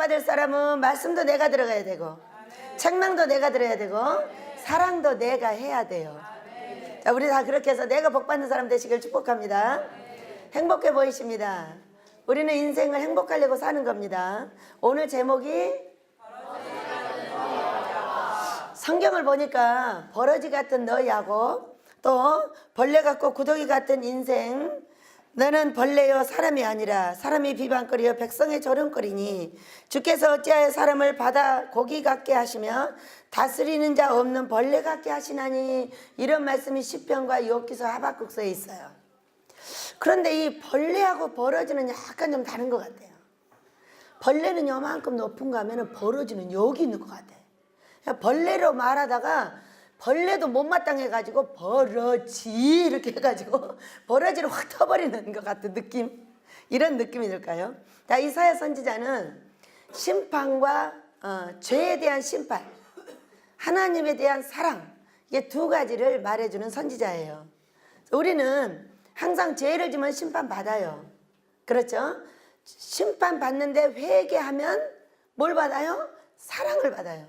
받을 사람은 말씀도 내가 들어가야 되고, 책망도 내가 들어야 되고, 사랑도 내가 해야 돼요. 자, 우리 다 그렇게 해서 내가 복 받는 사람 되시길 축복합니다. 행복해 보이십니다. 우리는 인생을 행복하려고 사는 겁니다. 오늘 제목이 성경을 보니까 버러지 같은 너희하고 또 벌레 같고 구더기 같은 인생, 너는 벌레요 사람이 아니라 사람이 비방거리요 백성의 조롱거리니 주께서 어찌하여 사람을 바다 고기 같게 하시며 다스리는 자 없는 벌레 같게 하시나니, 이런 말씀이 시편과 욥기서 하박국서에 있어요. 그런데 이 벌레하고 버러지는 약간 좀 다른 것 같아요. 벌레는 요만큼 높은 거 하면 버러지는 여기 있는 것 같아요. 벌레로 말하다가 벌레도 못마땅해가지고 버러지 이렇게 해가지고 버러지를 확 터버리는 것 같은 느낌, 이런 느낌이 들까요? 자, 이사야 선지자는 심판과 죄에 대한 심판, 하나님에 대한 사랑, 이게 두 가지를 말해주는 선지자예요. 우리는 항상 죄를 지면 심판받아요. 그렇죠? 심판받는데 회개하면 뭘 받아요? 사랑을 받아요.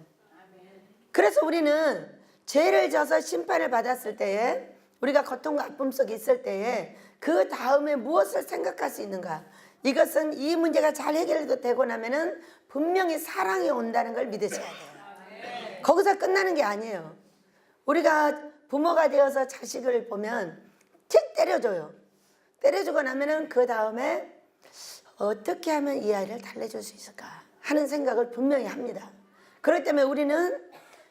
그래서 우리는 죄를 져서 심판을 받았을 때에, 우리가 고통과 아픔 속에 있을 때에 그 다음에 무엇을 생각할 수 있는가? 이것은 이 문제가 잘 해결되고 나면은 분명히 사랑이 온다는 걸 믿으셔야 돼요. 거기서 끝나는 게 아니에요. 우리가 부모가 되어서 자식을 보면 틱 때려줘요. 때려주고 나면은 그 다음에 어떻게 하면 이 아이를 달래줄 수 있을까 하는 생각을 분명히 합니다. 그렇기 때문에 우리는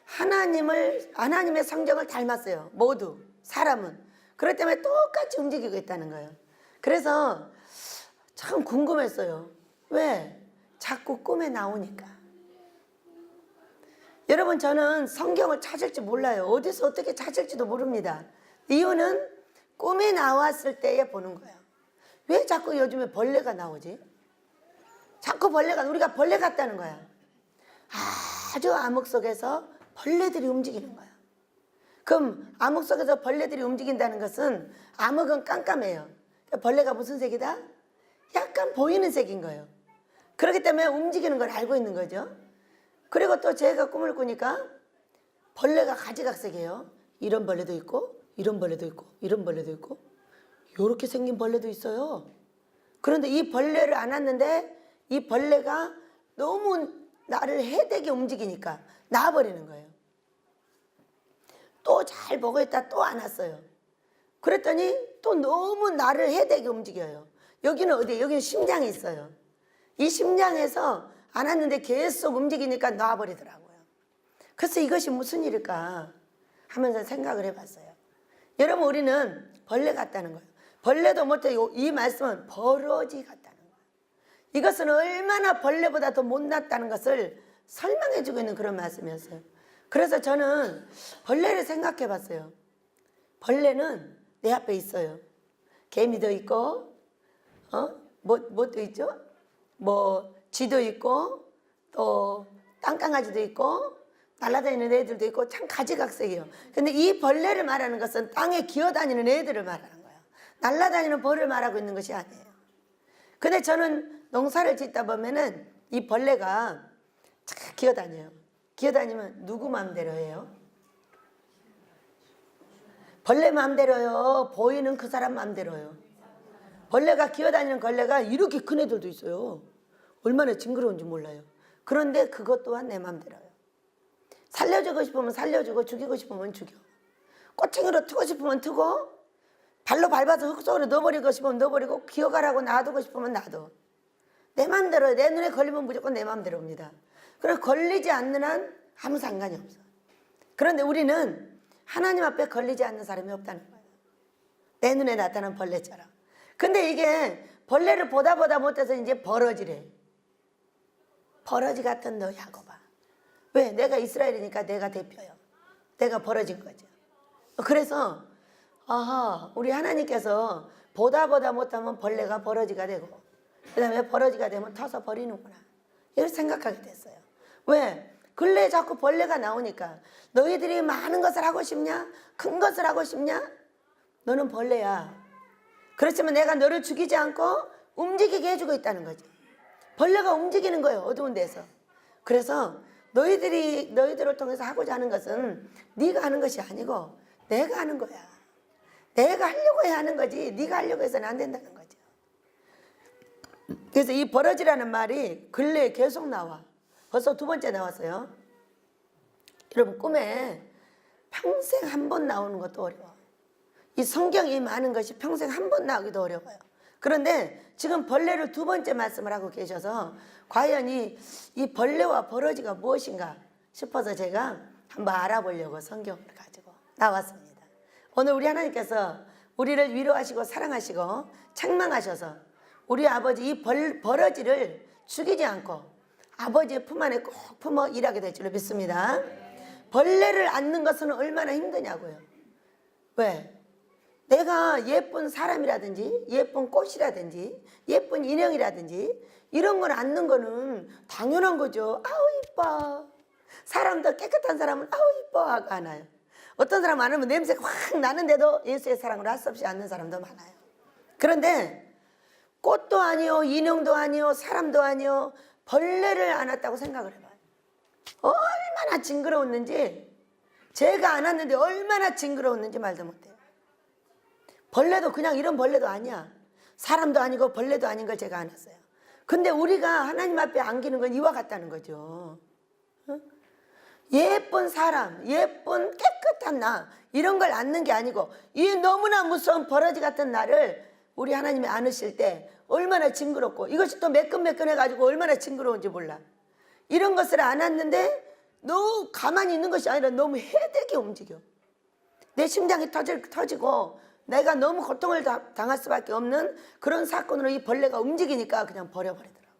하나님의 성격을 닮았어요. 모두 사람은. 그렇기 때문에 똑같이 움직이고 있다는 거예요. 그래서 참 궁금했어요. 왜? 자꾸 꿈에 나오니까. 여러분, 저는 성경을 찾을지 몰라요. 어디서 어떻게 찾을지도 모릅니다. 이유는 꿈에 나왔을 때에 보는 거예요. 왜 자꾸 요즘에 벌레가 나오지? 자꾸 우리가 벌레 같다는 거야. 아주 암흑 속에서 벌레들이 움직이는 거야. 그럼 암흑 속에서 벌레들이 움직인다는 것은, 암흑은 깜깜해요. 벌레가 무슨 색이다? 약간 보이는 색인 거예요. 그렇기 때문에 움직이는 걸 알고 있는 거죠. 그리고 또 제가 꿈을 꾸니까 벌레가 가지각색이에요. 이런 벌레도 있고 이런 벌레도 있고 이런 벌레도 있고 이렇게 생긴 벌레도 있어요. 그런데 이 벌레를 안았는데 이 벌레가 너무 나를 해대게 움직이니까 나와버리는 거예요. 또 잘 보고 있다 또 안았어요. 그랬더니 또 너무 나를 해대게 움직여요. 여기는 어디예요? 여기는 심장이 있어요. 이 심장에서 안았는데 계속 움직이니까 놔버리더라고요. 그래서 이것이 무슨 일일까 하면서 생각을 해봤어요. 여러분, 우리는 벌레 같다는 거예요. 벌레도 못해. 이 말씀은 버러지 같다는 거예요. 이것은 얼마나 벌레보다 더 못났다는 것을 설명해주고 있는 그런 말씀이었어요. 그래서 저는 벌레를 생각해 봤어요. 벌레는 내 앞에 있어요. 개미도 있고, 뭣도 있죠? 쥐도 있고, 또 땅강아지도 있고, 날아다니는 애들도 있고, 참 가지각색이에요. 근데 이 벌레를 말하는 것은 땅에 기어다니는 애들을 말하는 거예요. 날아다니는 벌을 말하고 있는 것이 아니에요. 근데 저는 농사를 짓다 보면은 이 벌레가 쫙 기어다녀요. 기어다니면 누구 마음대로 해요? 벌레 마음대로요? 보이는 그 사람 마음대로요? 벌레가 기어다니는 벌레가 이렇게 큰 애들도 있어요. 얼마나 징그러운지 몰라요. 그런데 그것 또한 내 마음대로요. 살려주고 싶으면 살려주고, 죽이고 싶으면 죽여. 꼬챙이로 트고 싶으면 트고, 발로 밟아서 흙 속으로 넣어버리고 싶으면 넣어버리고, 기어가라고 놔두고 싶으면 놔둬. 내 마음대로, 내 눈에 걸리면 무조건 내 마음대로입니다. 그래서 걸리지 않는 한 아무 상관이 없어. 그런데 우리는 하나님 앞에 걸리지 않는 사람이 없다는 거예요. 내 눈에 나타난 벌레처럼. 근데 이게 벌레를 보다 못해서 이제 버러지래. 버러지 같은 너 야곱아. 왜? 내가 이스라엘이니까 내가 대표요. 내가 버러진 거죠. 그래서 우리 하나님께서 보다 못하면 벌레가 버러지가 되고, 그 다음에 버러지가 되면 터서 버리는구나, 이걸 생각하게 됐어요. 왜? 근래에 자꾸 벌레가 나오니까. 너희들이 많은 것을 하고 싶냐? 큰 것을 하고 싶냐? 너는 벌레야. 그렇지만 내가 너를 죽이지 않고 움직이게 해주고 있다는 거지. 벌레가 움직이는 거예요. 어두운 데서. 그래서 너희들을 통해서 하고자 하는 것은 네가 하는 것이 아니고 내가 하는 거야. 내가 하려고 해야 하는 거지 네가 하려고 해서는 안 된다는 거죠. 그래서 이 버러지라는 말이 근래에 계속 나와. 벌써 두 번째 나왔어요. 여러분, 꿈에 평생 한 번 나오는 것도 어려워. 이 성경이 많은 것이 평생 한 번 나오기도 어려워요. 그런데 지금 벌레를 두 번째 말씀을 하고 계셔서 과연 이 벌레와 버러지가 무엇인가 싶어서 제가 한번 알아보려고 성경을 가지고 나왔습니다. 오늘 우리 하나님께서 우리를 위로하시고 사랑하시고 책망하셔서 우리 아버지 이 버러지를 죽이지 않고 아버지의 품 안에 꼭 품어 일하게 될 줄로 믿습니다. 벌레를 앓는 것은 얼마나 힘드냐고요. 왜? 내가 예쁜 사람이라든지 예쁜 꽃이라든지 예쁜 인형이라든지 이런 걸 앓는 거는 당연한 거죠. 아우 이뻐. 사람도 깨끗한 사람은 아우 이뻐 하고 안아요. 어떤 사람 안으면 냄새가 확 나는데도 예수의 사랑을 할 수 없이 않는 사람도 많아요. 그런데 꽃도 아니요, 인형도 아니요, 사람도 아니요, 벌레를 안았다고 생각을 해봐요. 얼마나 징그러웠는지, 제가 안았는데 얼마나 징그러웠는지 말도 못해요. 벌레도 그냥 이런 벌레도 아니야. 사람도 아니고 벌레도 아닌 걸 제가 안았어요. 근데 우리가 하나님 앞에 안기는 건 이와 같다는 거죠. 예쁜 사람, 예쁜 깨끗한 나, 이런 걸 안는 게 아니고 이 너무나 무서운 버러지 같은 나를 우리 하나님이 안으실 때 얼마나 징그럽고, 이것이 또 매끈매끈해가지고 얼마나 징그러운지 몰라. 이런 것을 안았는데 너무 가만히 있는 것이 아니라 너무 해되게 움직여. 내 심장이 터지고 내가 너무 고통을 당할 수밖에 없는 그런 사건으로 이 벌레가 움직이니까 그냥 버려버리더라고.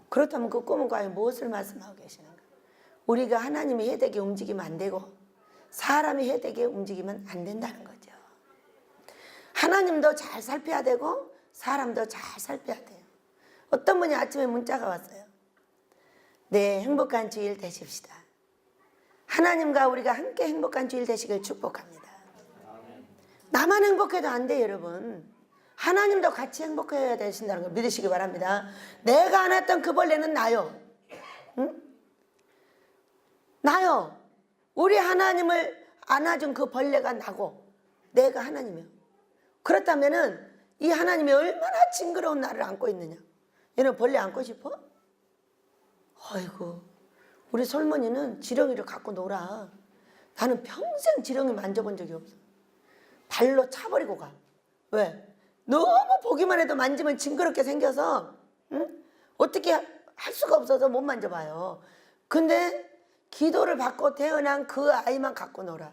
그렇다면 그 꿈은 과연 무엇을 말씀하고 계시는가? 우리가 하나님이 해되게 움직이면 안 되고 사람이 해되게 움직이면 안 된다는 거죠. 하나님도 잘 살펴야 되고 사람도 잘 살펴야 돼요. 어떤 분이 아침에 문자가 왔어요. 네, 행복한 주일 되십시다. 하나님과 우리가 함께 행복한 주일 되시길 축복합니다. 나만 행복해도 안 돼요, 여러분. 하나님도 같이 행복해야 되신다는 걸 믿으시기 바랍니다. 내가 안았던 그 벌레는 나요. 응? 나요. 우리 하나님을 안아준 그 벌레가 나고 내가 하나님이요. 그렇다면은 이 하나님이 얼마나 징그러운 나를 안고 있느냐. 얘는 벌레 안고 싶어? 아이고, 우리 솔머니는 지렁이를 갖고 놀아. 나는 평생 지렁이 만져본 적이 없어. 발로 차버리고 가. 왜? 너무 보기만 해도 만지면 징그럽게 생겨서 어떻게 할 수가 없어서 못 만져봐요. 근데 기도를 받고 태어난 그 아이만 갖고 놀아.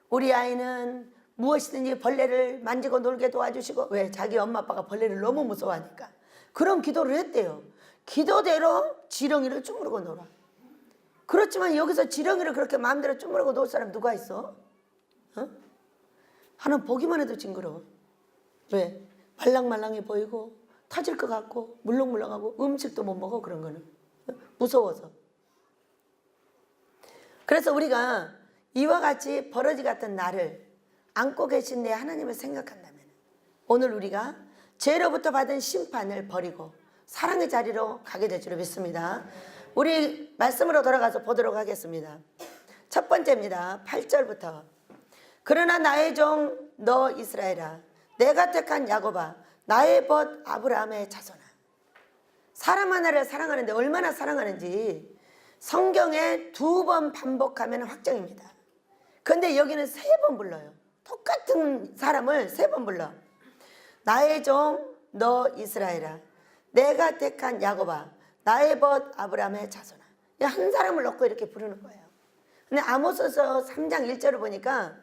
우리 아이는 무엇이든지 벌레를 만지고 놀게 도와주시고, 왜? 자기 엄마 아빠가 벌레를 너무 무서워하니까 그런 기도를 했대요. 기도대로 지렁이를 주무르고 놀아. 그렇지만 여기서 지렁이를 그렇게 마음대로 주무르고 놀 사람 누가 있어? 하나 보기만 해도 징그러워. 왜? 말랑말랑해 보이고 터질 것 같고 물렁물렁하고 음식도 못 먹어. 그런 거는 무서워서. 그래서 우리가 이와 같이 버러지 같은 나를 안고 계신 내 하나님을 생각한다면 오늘 우리가 죄로부터 받은 심판을 버리고 사랑의 자리로 가게 될 줄 믿습니다. 우리 말씀으로 돌아가서 보도록 하겠습니다. 첫 번째입니다. 8절부터. 그러나 나의 종 너 이스라엘아, 내가 택한 야곱아, 나의 벗 아브라함의 자손아. 사람 하나를 사랑하는데 얼마나 사랑하는지 성경에 2번 반복하면 확정입니다. 그런데 여기는 3번 불러요. 똑같은 사람을 3번 불러. 나의 종 너 이스라엘아, 내가 택한 야곱아, 나의 벗 아브라함의 자손아. 한 사람을 넣고 이렇게 부르는 거예요. 근데 아모스서 3장 1절을 보니까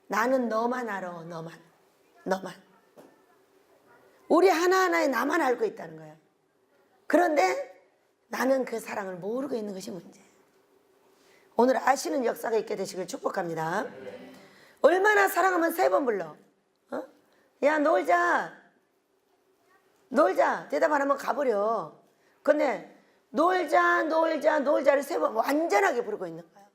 나는 너만 알아. 너만. 우리 하나하나에 나만 알고 있다는 거야. 그런데 나는 그 사랑을 모르고 있는 것이 문제예요. 오늘 아시는 역사가 있게 되시길 축복합니다. 얼마나 사랑하면 3번 불러. 야, 놀자. 대답 안 하면 가버려. 근데 놀자를 3번 완전하게 부르고 있는 거예요.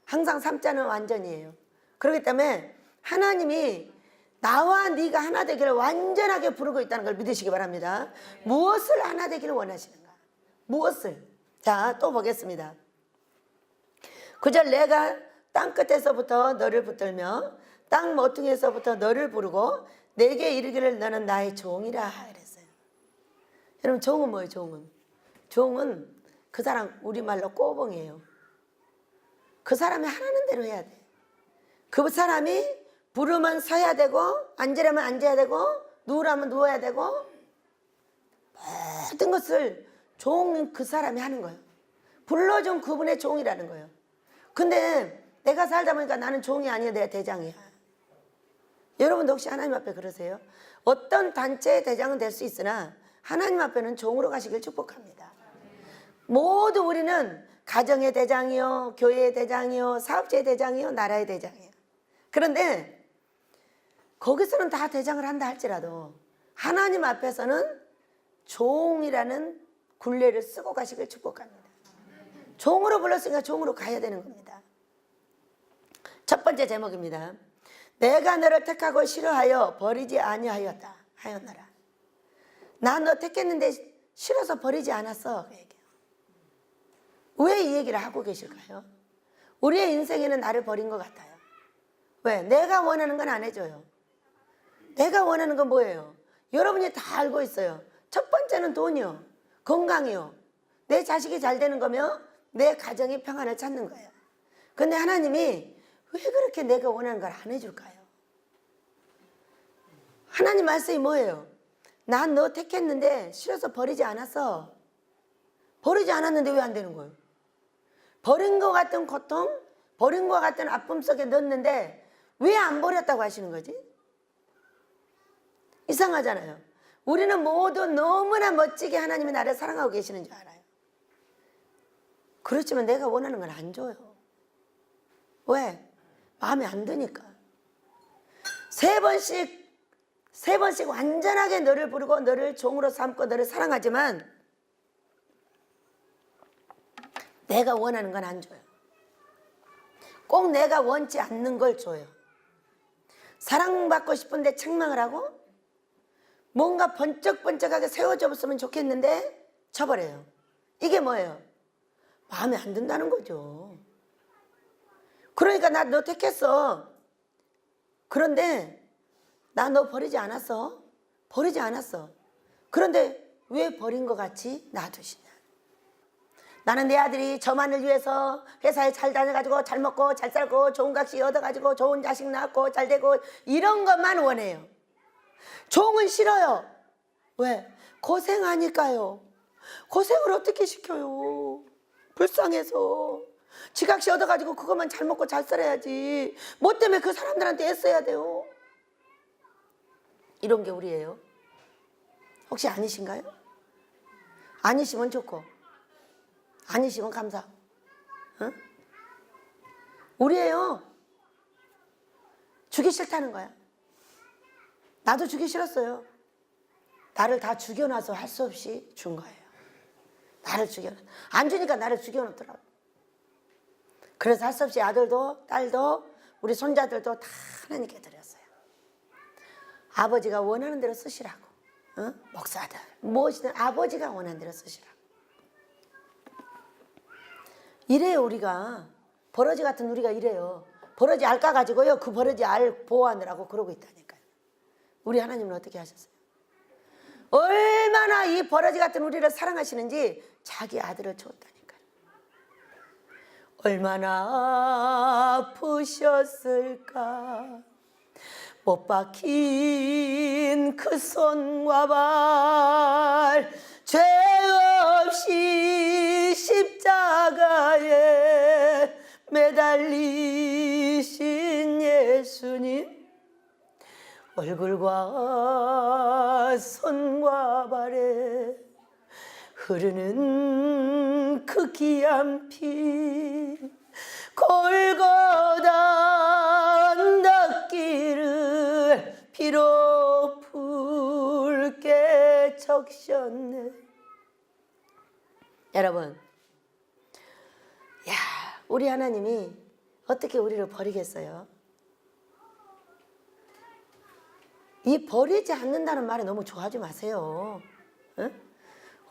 항상 3자는 완전이에요. 그렇기 때문에 하나님이 나와 네가 하나 되기를 완전하게 부르고 있다는 걸 믿으시기 바랍니다. 무엇을 하나 되기를 원하시는가? 무엇을? 자, 또 보겠습니다. 9절 내가 땅끝에서부터 너를 붙들며 땅 모퉁이에서부터 너를 부르고 내게 이르기를 너는 나의 종이라 이랬어요. 여러분 종은 뭐예요? 종은? 종은 그 사람 우리말로 꼬봉이에요. 그 사람이 하라는 대로 해야 돼. 그 사람이 부르면 서야 되고 앉으라면 앉아야 되고 누우라면 누워야 되고 모든 것을 종 그 사람이 하는 거예요. 불러준 그분의 종이라는 거예요. 근데 내가 살다 보니까 나는 종이 아니야. 내가 대장이야. 여러분도 혹시 하나님 앞에 그러세요? 어떤 단체의 대장은 될 수 있으나 하나님 앞에는 종으로 가시길 축복합니다. 모두 우리는 가정의 대장이요, 교회의 대장이요, 사업체의 대장이요, 나라의 대장이요. 그런데 거기서는 다 대장을 한다 할지라도 하나님 앞에서는 종이라는 굴레를 쓰고 가시길 축복합니다. 종으로 불렀으니까 종으로 가야 되는 겁니다. 첫 번째 제목입니다. 내가 너를 택하고 싫어하여 버리지 아니하였다 하였노라. 나 너 택했는데 싫어서 버리지 않았어. 그 얘기예요. 왜 이 얘기를 하고 계실까요? 우리의 인생에는 나를 버린 것 같아요. 왜? 내가 원하는 건 안 해줘요. 내가 원하는 건 뭐예요? 여러분이 다 알고 있어요. 첫 번째는 돈이요, 건강이요, 내 자식이 잘 되는 거며 내 가정의 평안을 찾는 거예요. 근데 하나님이 왜 그렇게 내가 원하는 걸 안 해줄까요? 하나님 말씀이 뭐예요? 난 너 택했는데 싫어서 버리지 않았어. 버리지 않았는데 왜 안 되는 거예요? 버린 것 같은 고통, 버린 것 같은 아픔 속에 넣었는데 왜 안 버렸다고 하시는 거지? 이상하잖아요. 우리는 모두 너무나 멋지게 하나님이 나를 사랑하고 계시는 줄 알아요. 그렇지만 내가 원하는 건 안 줘요. 왜? 마음에 안 드니까. 세 번씩 완전하게 너를 부르고 너를 종으로 삼고 너를 사랑하지만 내가 원하는 건 안 줘요. 꼭 내가 원치 않는 걸 줘요. 사랑받고 싶은데 책망을 하고 뭔가 번쩍번쩍하게 세워줬으면 좋겠는데 쳐버려요. 이게 뭐예요? 마음에 안 든다는 거죠. 그러니까 나 너 택했어. 그런데 나 너 버리지 않았어. 버리지 않았어. 그런데 왜 버린 것 같이 놔두시냐. 나는 내 아들이 저만을 위해서 회사에 잘 다녀가지고 잘 먹고 잘 살고 좋은 값이 얻어가지고 좋은 자식 낳고 잘 되고 이런 것만 원해요. 종은 싫어요. 왜? 고생하니까요. 고생을 어떻게 시켜요? 불쌍해서. 지각시 얻어가지고 그것만 잘 먹고 잘 살아야지. 뭐 때문에 그 사람들한테 애써야 돼요? 이런 게 우리예요. 혹시 아니신가요? 아니시면 좋고 아니시면 감사하고. 어? 우리예요. 주기 싫다는 거야. 나도 주기 싫었어요. 나를 다 죽여놔서 할 수 없이 준 거예요. 나를 죽여놔. 안 주니까 나를 죽여놓더라고. 그래서 할 수 없이 아들도 딸도 우리 손자들도 다 하나님께 드렸어요. 아버지가 원하는 대로 쓰시라고. 어? 목사들 무엇이든 아버지가 원하는 대로 쓰시라고. 이래요. 우리가 버러지 같은 우리가 이래요. 버러지 알 까가지고요 그 버러지 알 보호하느라고 그러고 있다니까요. 우리 하나님은 어떻게 하셨어요? 얼마나 이 버러지 같은 우리를 사랑하시는지 자기 아들을 주었다니까요. 얼마나 아프셨을까. 못 박힌 그 손과 발 죄 없이 십자가에 매달리신 예수님, 얼굴과 손과 발에 흐르는 그 귀한 피, 골고다 언덕길을 피로 붉게 적셨네. 여러분, 야, 우리 하나님이 어떻게 우리를 버리겠어요? 이 버리지 않는다는 말에 너무 좋아하지 마세요. 응?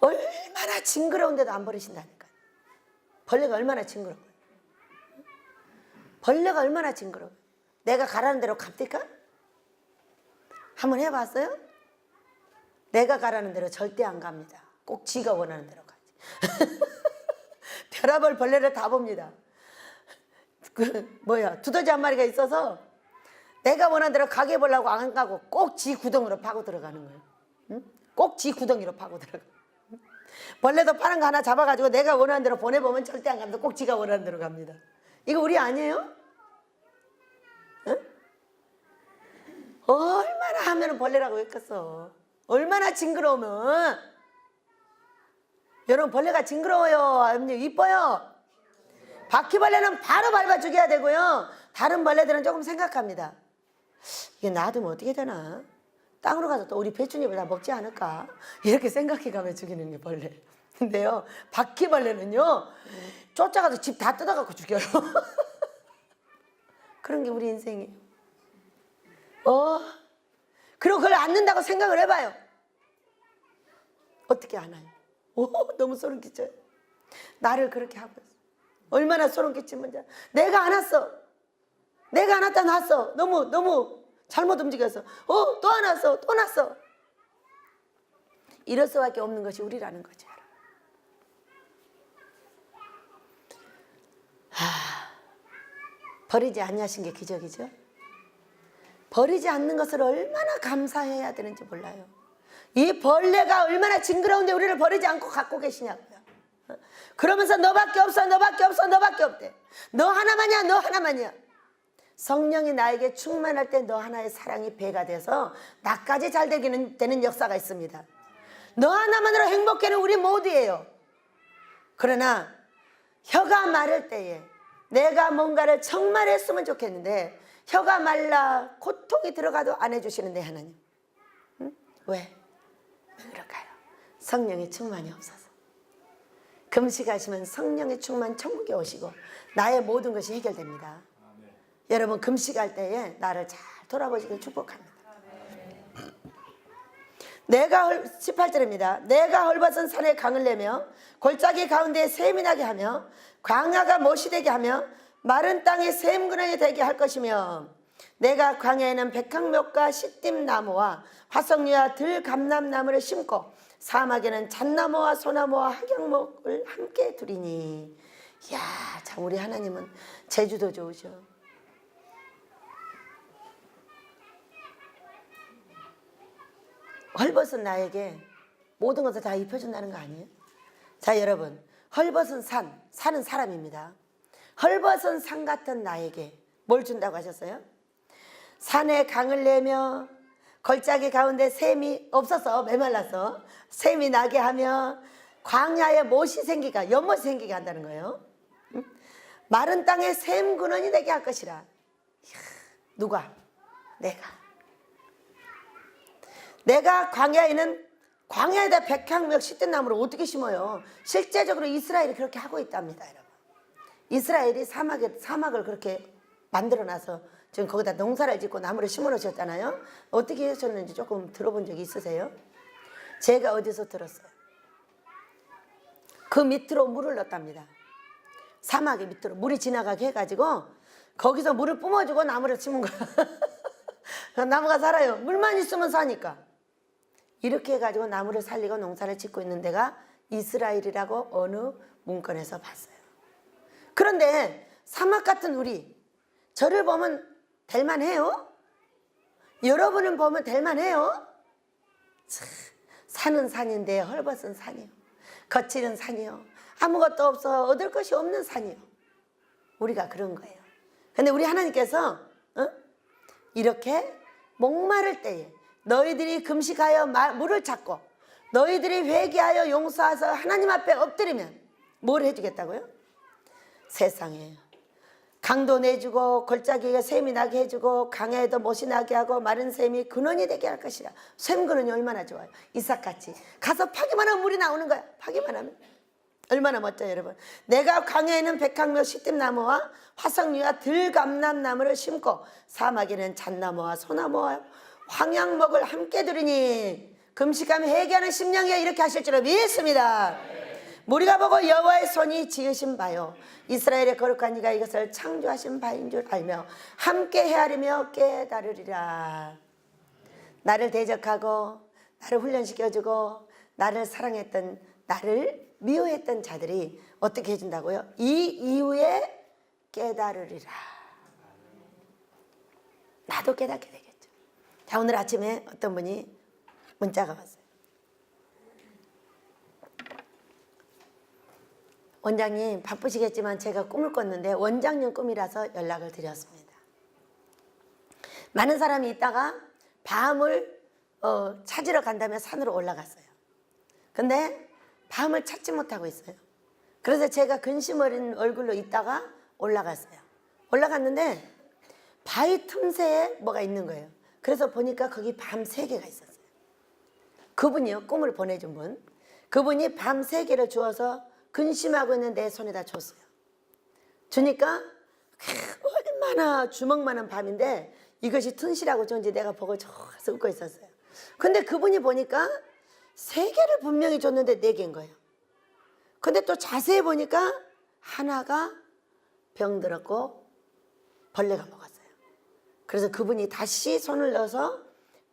얼마나 징그러운데도 안 버리신다니까. 벌레가 얼마나 징그러워요. 벌레가 얼마나 징그러워요. 내가 가라는 대로 갑니까? 한번 해봤어요? 내가 가라는 대로 절대 안 갑니다. 꼭 지가 원하는 대로 가지. 별의별 벌레를 다 봅니다. 두더지 한 마리가 있어서 내가 원하는 대로 가게 보려고 안 가고 꼭 지 구덩이로 파고 들어가는 거예요. 응? 꼭 지 구덩이로 파고 들어가. 벌레도 파는 거 하나 잡아가지고 내가 원하는 대로 보내보면 절대 안 갑니다. 꼭 지가 원하는 대로 갑니다. 이거 우리 아니에요? 응? 얼마나 하면 벌레라고 했겠어. 얼마나 징그러우면. 여러분 벌레가 징그러워요? 이뻐요? 바퀴벌레는 바로 밟아 죽여야 되고요. 다른 벌레들은 조금 생각합니다. 이게 놔두면 어떻게 되나? 땅으로 가서 또 우리 배추잎을 다 먹지 않을까? 이렇게 생각해가며 죽이는 게 벌레. 근데요, 바퀴벌레는요, 쫓아가서 집 다 뜯어갖고 죽여요. 그런 게 우리 인생이에요. 그리고 그걸 안는다고 생각을 해봐요. 어떻게 안아요? 너무 소름 끼쳐요. 나를 그렇게 하고 있어. 얼마나 소름 끼치면 내가 안았어. 내가 안았다 놨어. 너무 잘못 움직여서 또 안았어. 또 났어. 이럴 수밖에 없는 것이 우리라는 거죠. 버리지 않냐신 게 기적이죠. 버리지 않는 것을 얼마나 감사해야 되는지 몰라요. 이 벌레가 얼마나 징그러운데 우리를 버리지 않고 갖고 계시냐고요. 그러면서 너밖에 없어, 너밖에 없어, 너밖에 없대. 너 하나만이야, 너 하나만이야. 성령이 나에게 충만할 때 너 하나의 사랑이 배가 돼서 나까지 잘 되는 역사가 있습니다. 너 하나만으로 행복해는 우리 모두예요. 그러나 혀가 마를 때에 내가 뭔가를 정말 했으면 좋겠는데 혀가 말라 고통이 들어가도 안 해주시는데 하나님. 응? 왜 그럴까요? 성령의 충만이 없어서. 금식하시면 성령의 충만 천국에 오시고 나의 모든 것이 해결됩니다. 여러분 금식할 때에 나를 잘 돌아보시길 축복합니다. 내가 18절입니다. 내가 헐벗은 산에 강을 내며 골짜기 가운데 샘이 나게 하며 광야가 못이 되게 하며 마른 땅에 샘근원이 되게 할 것이며 내가 광야에는 백향목과 시띠나무와 화석류와 들감람나무를 심고 사막에는 잣나무와 소나무와 학양목을 함께 두리니. 이야, 참 우리 하나님은 제주도 좋으셔. 헐벗은 나에게 모든 것을 다 입혀준다는 거 아니에요? 자 여러분, 헐벗은 산은 사람입니다. 헐벗은 산 같은 나에게 뭘 준다고 하셨어요? 산에 강을 내며 골짜기 가운데 샘이 없어서 메말라서 샘이 나게 하며 광야에 못이 생기게, 연못이 생기게 한다는 거예요. 마른 땅에 샘 근원이 되게 할 것이라. 이야, 누가? 내가 광야에다 백향목 시띠나무를 어떻게 심어요? 실제적으로 이스라엘이 그렇게 하고 있답니다, 여러분. 이스라엘이 사막을 그렇게 만들어놔서 지금 거기다 농사를 짓고 나무를 심어 놓으셨잖아요. 어떻게 하셨는지 조금 들어본 적이 있으세요? 제가 어디서 들었어요? 그 밑으로 물을 넣었답니다. 사막의 밑으로 물이 지나가게 해가지고 거기서 물을 뿜어주고 나무를 심은 거야. 나무가 살아요. 물만 있으면 사니까. 이렇게 해가지고 나무를 살리고 농사를 짓고 있는 데가 이스라엘이라고 어느 문건에서 봤어요. 그런데 사막 같은 우리, 저를 보면 될만해요? 여러분을 보면 될만해요? 산은 산인데 헐벗은 산이요. 거칠은 산이요. 아무것도 없어 얻을 것이 없는 산이요. 우리가 그런 거예요. 근데 우리 하나님께서 이렇게 목마를 때에 너희들이 금식하여 물을 찾고 너희들이 회개하여 용서해서 하나님 앞에 엎드리면 뭘 해주겠다고요? 세상에 강도 내주고 골짜기에 샘이 나게 해주고 강야에도 못이 나게 하고 마른 샘이 근원이 되게 할 것이라. 샘 근원이 얼마나 좋아요. 이삭같이 가서 파기만 하면 물이 나오는 거야. 파기만 하면. 얼마나 멋져요, 여러분. 내가 광야에는 백향목 시띠나무와 화석류와 들감람나무를 심고 사막에는 잣나무와 소나무와 황양목을 함께 두리니 금식하며 회개하는 심령이여 이렇게 하실 줄로 믿습니다. 우리가 보고 여호와의 손이 지으신 바요 이스라엘의 거룩한 이가 이것을 창조하신 바인 줄 알며 함께 헤아리며 깨달으리라. 나를 대적하고 나를 훈련시켜주고 나를 사랑했던 나를 미워했던 자들이 어떻게 해준다고요? 이 이후에 깨달으리라. 나도 깨닫게 되겠죠. 자, 오늘 아침에 어떤 분이 문자가 왔어요. 원장님 바쁘시겠지만 제가 꿈을 꿨는데 원장님 꿈이라서 연락을 드렸습니다. 많은 사람이 있다가 밤을 찾으러 간다며 산으로 올라갔어요. 근데 밤을 찾지 못하고 있어요. 그래서 제가 근심 어린 얼굴로 있다가 올라갔어요. 올라갔는데 바위 틈새에 뭐가 있는 거예요. 그래서 보니까 거기 밤 3개가 있었어요. 그분이요, 꿈을 보내준 분. 그분이 밤 3개를 주어서 근심하고 있는 내 손에다 줬어요. 주니까 얼마나 주먹만한 밤인데 이것이 튼실하고 좋은지 내가 보고 좋아서 웃고 있었어요. 근데 그분이 보니까 3개를 분명히 줬는데 4개인 거예요. 근데 또 자세히 보니까 하나가 병들었고 벌레가 먹었어요. 그래서 그분이 다시 손을 넣어서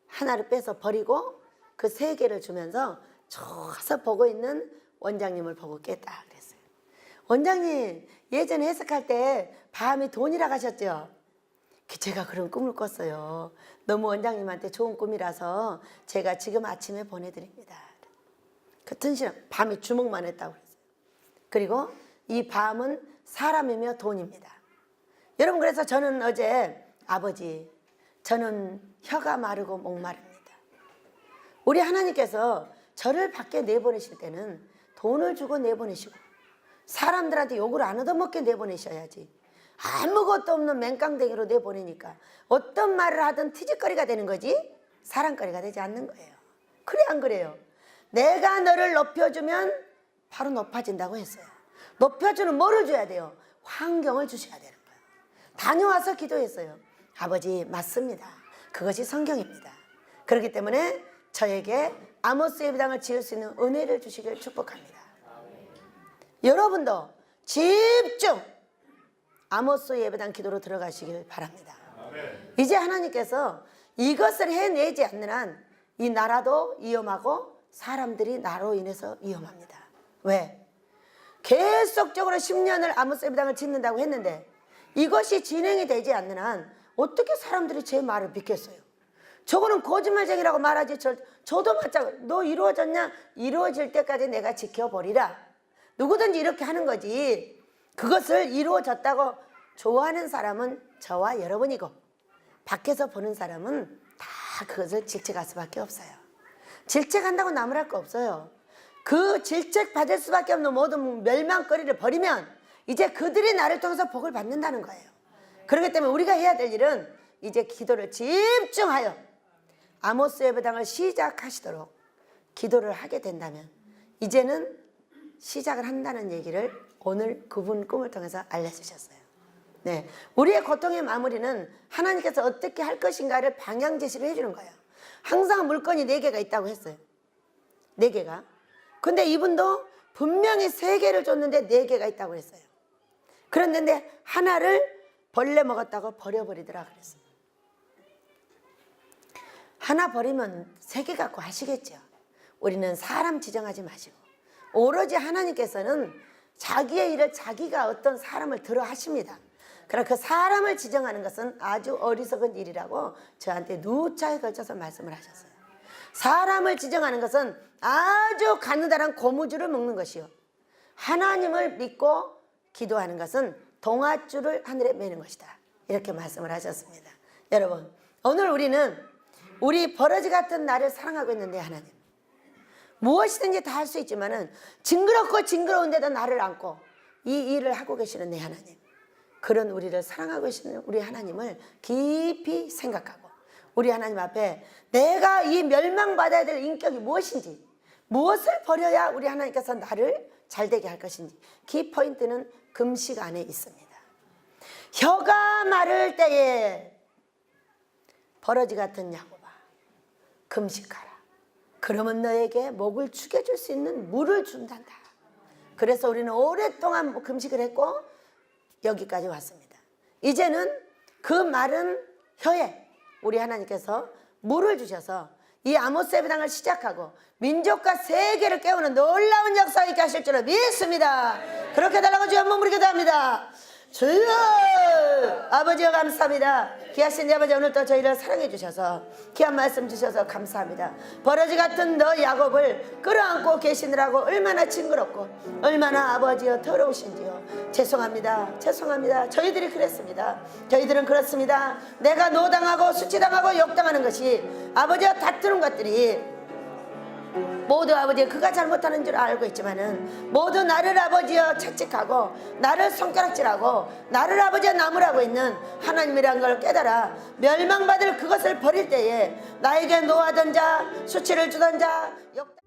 하나를 빼서 버리고 그 3개를 주면서 좋아서 보고 있는 원장님을 보고 깼다 그랬어요. 원장님 예전에 해석할 때 밤이 돈이라고 하셨죠? 제가 그런 꿈을 꿨어요. 너무 원장님한테 좋은 꿈이라서 제가 지금 아침에 보내드립니다. 그 튼실한 밤이 주먹만 했다고 그랬어요. 그리고 이 밤은 사람이며 돈입니다. 여러분, 그래서 저는 어제 아버지, 저는 혀가 마르고 목마릅니다. 우리 하나님께서 저를 밖에 내보내실 때는 돈을 주고 내보내시고 사람들한테 욕을 안 얻어먹게 내보내셔야지. 아무것도 없는 맹깡댕이로 내보내니까 어떤 말을 하든 티짓거리가 되는 거지 사랑거리가 되지 않는 거예요. 그래 안 그래요? 내가 너를 높여주면 바로 높아진다고 했어요. 높여주는 뭐를 줘야 돼요? 환경을 주셔야 되는 거예요. 다녀와서 기도했어요. 아버지 맞습니다. 그것이 성경입니다. 그렇기 때문에 저에게 아모스 예배당을 지을 수 있는 은혜를 주시길 축복합니다. 여러분도 집중 아모스 예배당 기도로 들어가시길 바랍니다. 이제 하나님께서 이것을 해내지 않는 한 이 나라도 위험하고 사람들이 나로 인해서 위험합니다. 왜? 계속적으로 10년을 아모스 예배당을 짓는다고 했는데 이것이 진행이 되지 않는 한 어떻게 사람들이 제 말을 믿겠어요? 저거는 거짓말쟁이라고 말하지. 저도 마찬가지. 너 이루어졌냐? 이루어질 때까지 내가 지켜보리라. 누구든지 이렇게 하는 거지. 그것을 이루어졌다고 좋아하는 사람은 저와 여러분이고 밖에서 보는 사람은 다 그것을 질책할 수밖에 없어요. 질책한다고 나무랄 거 없어요. 그 질책받을 수밖에 없는 모든 멸망거리를 버리면 이제 그들이 나를 통해서 복을 받는다는 거예요. 그렇기 때문에 우리가 해야 될 일은 이제 기도를 집중하여 아모스 예배당을 시작하시도록 기도를 하게 된다면 이제는 시작을 한다는 얘기를 오늘 그분 꿈을 통해서 알려주셨어요. 네, 우리의 고통의 마무리는 하나님께서 어떻게 할 것인가를 방향 제시를 해주는 거예요. 항상 물건이 4개가 있다고 했어요. 4개가. 근데 이분도 분명히 3개를 줬는데 4개가 있다고 했어요. 그런데 하나를 벌레 먹었다고 버려버리더라 그랬어요. 하나 버리면 3개 갖고 하시겠죠. 우리는 사람 지정하지 마시고 오로지 하나님께서는 자기의 일을 자기가 어떤 사람을 들어 하십니다. 그러나 그 사람을 지정하는 것은 아주 어리석은 일이라고 저한테 누차에 걸쳐서 말씀을 하셨어요. 사람을 지정하는 것은 아주 가느다란 고무줄을 묶는 것이요, 하나님을 믿고 기도하는 것은 동아줄을 하늘에 매는 것이다. 이렇게 말씀을 하셨습니다. 여러분, 오늘 우리는 우리 버러지 같은 나를 사랑하고 있는 내 하나님, 무엇이든지 다 할 수 있지만은 징그럽고 징그러운데도 나를 안고 이 일을 하고 계시는 내 하나님, 그런 우리를 사랑하고 계시는 우리 하나님을 깊이 생각하고 우리 하나님 앞에 내가 이 멸망받아야 될 인격이 무엇인지, 무엇을 버려야 우리 하나님께서 나를 잘되게 할 것인지, 키포인트는 금식 안에 있습니다. 혀가 마를 때에 버러지 같은 야곱아, 금식하라. 그러면 너에게 목을 축여줄 수 있는 물을 준단다. 그래서 우리는 오랫동안 금식을 했고 여기까지 왔습니다. 이제는 그 마른 혀에 우리 하나님께서 물을 주셔서 이 아모스 예배당을 시작하고 민족과 세계를 깨우는 놀라운 역사 있게 하실 줄을 믿습니다. 그렇게 달라고 주여 한번 부르게 합니다. 주여 아버지여 감사합니다. 귀하신 내 아버지 오늘도 저희를 사랑해 주셔서 귀한 말씀 주셔서 감사합니다. 버러지 같은 너 야곱을 끌어안고 계시느라고 얼마나 징그럽고 얼마나 아버지여 더러우신지요. 죄송합니다. 죄송합니다. 저희들이 그랬습니다. 저희들은 그렇습니다. 내가 노당하고 수치당하고 욕당하는 것이 아버지와 다투는 것들이 모두 아버지 그가 잘못하는 줄 알고 있지만은 모두 나를 아버지여 채찍하고 나를 손가락질하고 나를 아버지여 나무라고 있는 하나님이란 걸 깨달아 멸망받을 그것을 버릴 때에 나에게 노하던 자 수치를 주던 자 욕